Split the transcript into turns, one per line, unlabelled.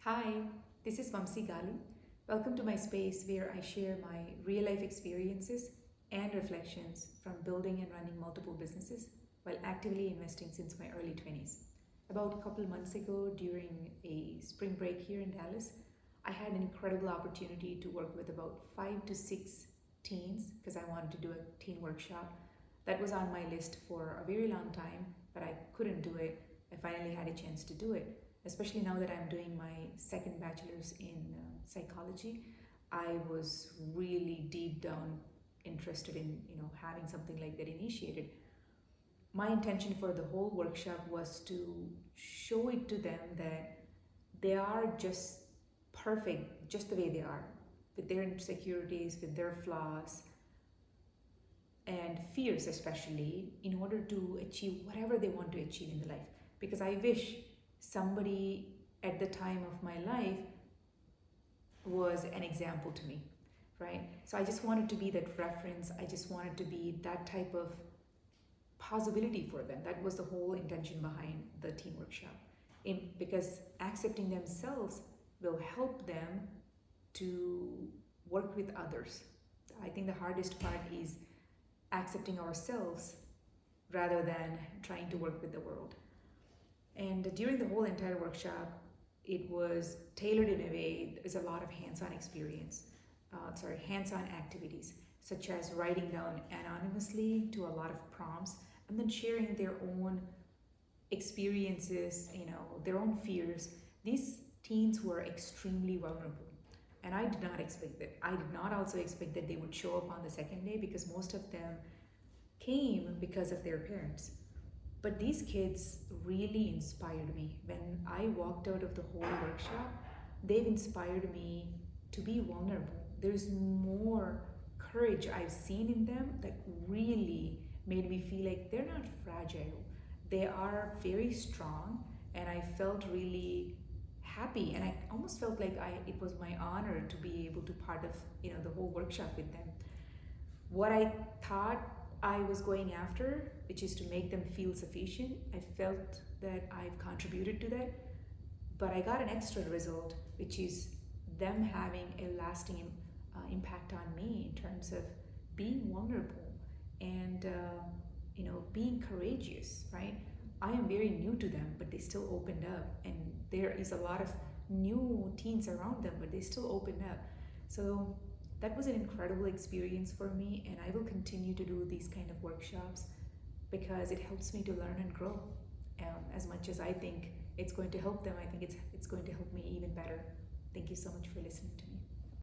Hi, this is Vamsi Gali. Welcome to my space where I share my real life experiences and reflections from building and running multiple businesses while actively investing since my early 20s. About a couple months ago, during a spring break here in Dallas, I had an incredible opportunity to work with about 5 to 6 teens because I wanted to do a teen workshop. That was on my list for a very long time, but I couldn't do it. I finally had a chance to do it, especially now that I'm doing my second bachelor's in psychology. I was really deep down interested in having something like that initiated. My intention for the whole workshop was to show it to them that they are just perfect just the way they are, with their insecurities, with their flaws and fears, especially in order to achieve whatever they want to achieve in the life. Because I wish somebody at the time of my life was an example to me, right? So I just wanted to be that reference. I just wanted to be that type of possibility for them. That was the whole intention behind the teen workshop. Because accepting themselves will help them to work with others. I think the hardest part is accepting ourselves rather than trying to work with the world. And during the whole entire workshop, it was tailored in a way, there's a lot of hands-on hands-on activities, such as writing down anonymously to a lot of prompts and then sharing their own experiences, their own fears. These teens were extremely vulnerable. And I did not expect that. I did not also expect that they would show up on the second day because most of them came because of their parents. But these kids really inspired me. When I walked out of the whole workshop, they've inspired me to be vulnerable. There's more courage I've seen in them that really made me feel like they're not fragile. They are very strong, and I felt really happy, and I almost felt like it was my honor to be able to part of the whole workshop with them. What I thought I was going after, which is to make them feel sufficient, I felt that I've contributed to that, but I got an extra result, which is them having a lasting impact on me in terms of being vulnerable and being courageous, right? I am very new to them, but they still opened up, and there is a lot of new teens around them, but they still opened up. So that was an incredible experience for me, and I will continue to do these kind of workshops because it helps me to learn and grow. As much as I think it's going to help them, I think it's going to help me even better. Thank you so much for listening to me.